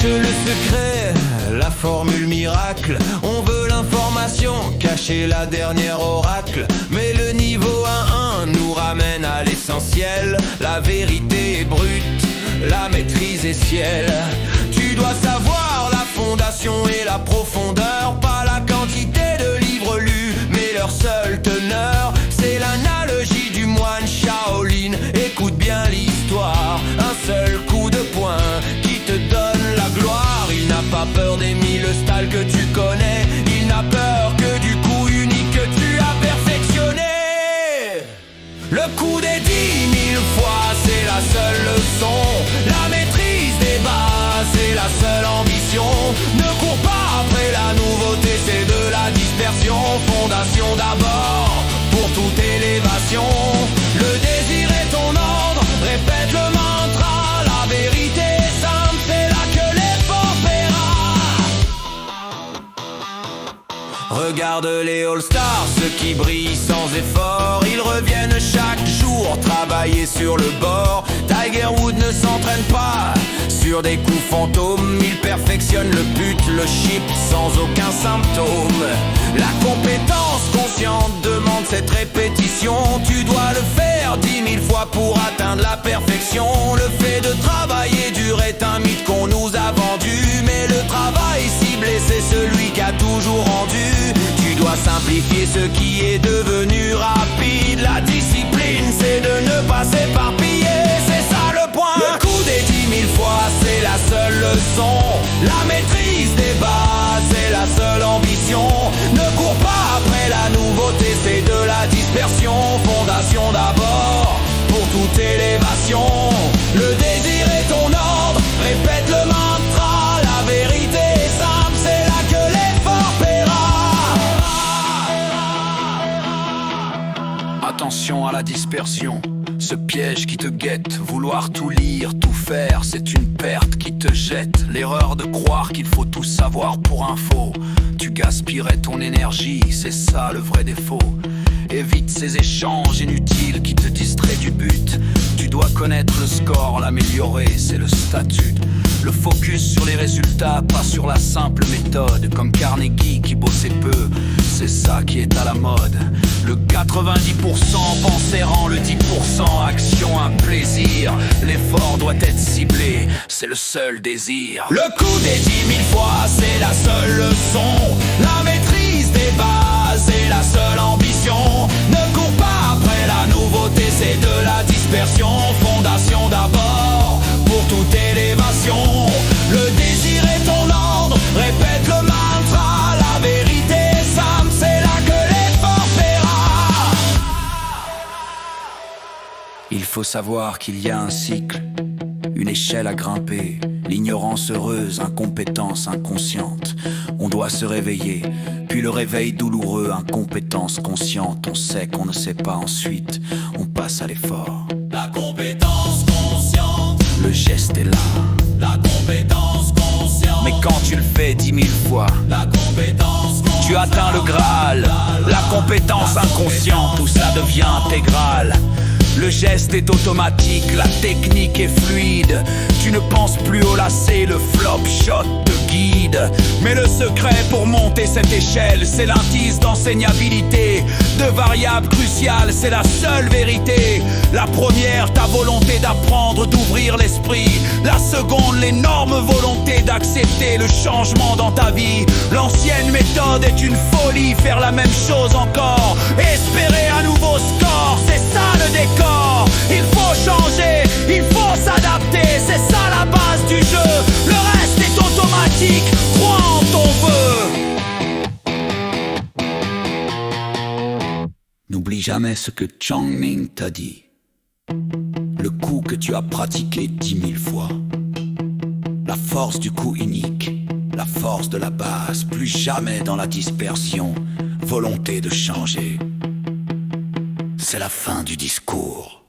cherche le secret, la formule miracle. On veut l'information, cacher la dernière oracle. Mais le niveau 1-1 nous ramène à l'essentiel. La vérité est brute, la maîtrise est ciel. Tu dois savoir la fondation et la profondeur, pas la quantité de livres lus, mais leur seule teneur. C'est l'analogie du moine Shaolin. Écoute bien l'histoire, un seul coup de poing qui te donne la gloire. Il n'a pas peur des 1000 styles que tu connais. Il n'a peur que du coup unique que tu as perfectionné. Le coup des 10 000 fois, c'est la seule leçon. La maîtrise des bases, c'est la seule ambition. Ne cours pas après la nouveauté, c'est de la dispersion. Fondation d'abord, pour toute élévation. Le désir est ton ordre, répète le mantra. La vérité est simple, c'est là que l'effort paiera. Regarde les All-Stars, ceux qui brillent sans effort. Ils reviennent chaque jour travailler sur le bord. Tiger Woods ne s'entraîne pas sur des coups fantômes. Il perfectionne le but, le chip sans aucun symptôme. La compétence consciente demande cette répétition. Tu dois le faire 10 000 fois pour atteindre la perfection. Le fait de travailler dur est un mythe qu'on nous a vendu. Mais le travail ciblé, c'est celui qui a toujours rendu. Tu dois simplifier ce qui est devenu rapide. La discipline, c'est de ne pas s'éparpiller. C'est ça le point. Le coup des 10 000 fois, c'est la seule leçon. La maîtrise des bases, c'est la seule ambition. Ne cours pas après la nouveauté, c'est de la dispersion. Fondation d'abord, pour toute élévation. Le désir est ton ordre, répète le mantra. La vérité est simple, c'est là que l'effort paiera. Attention à la dispersion, ce piège qui te guette. Vouloir tout lire, tout faire, c'est une perte qui te jette. L'erreur de croire qu'il faut tout savoir pour info. Tu gaspillerais ton énergie, c'est ça le vrai défaut. Évite ces échanges inutiles qui te distraient du but. Tu dois connaître le score, l'améliorer, c'est le statut. Le focus sur les résultats, pas sur la simple méthode. Comme Carnegie qui bossait peu, c'est ça qui est à la mode. Le 90% pensée rend le 10% action un plaisir. L'effort doit être ciblé, c'est le seul désir. Le coup des 10 000 fois, c'est la seule leçon. La maîtrise des bases, c'est la seule ambition. Ne cours pas après la nouveauté, c'est de la dispersion. Fondation d'abord, pour toute élévation. Le désir est ton ordre, répète le mantra. La vérité est simple, c'est là que l'effort paiera. Il faut savoir qu'il y a un cycle, une échelle à grimper. L'ignorance heureuse, incompétence inconsciente. On doit se réveiller, puis le réveil douloureux, incompétence consciente. On sait qu'on ne sait pas, ensuite on passe à l'effort. La compétence consciente, le geste est là. La compétence consciente, mais quand tu le fais 10 000 fois, la compétence consciente, tu atteins le Graal. La compétence inconsciente, où ça devient intégral. Le geste est automatique, la technique est fluide. Tu ne penses plus au lacet, le flop shot te guide. Mais le secret pour monter cette échelle, c'est l'indice d'enseignabilité. Deux variables cruciales, c'est la seule vérité. La première, ta volonté d'apprendre, d'ouvrir l'esprit. La seconde, l'énorme volonté d'accepter le changement dans ta vie. L'ancienne méthode est une folie, faire la même chose encore. Espérer un nouveau score, c'est ça le décor. Il faut changer, il faut s'adapter, c'est ça la base du jeu. Le reste est automatique, crois en ton vœu. N'oublie jamais ce que Chang-Ming t'a dit. Le coup que tu as pratiqué 10 000 fois. La force du coup unique, la force de la base, plus jamais dans la dispersion. Volonté de changer. C'est la fin du discours.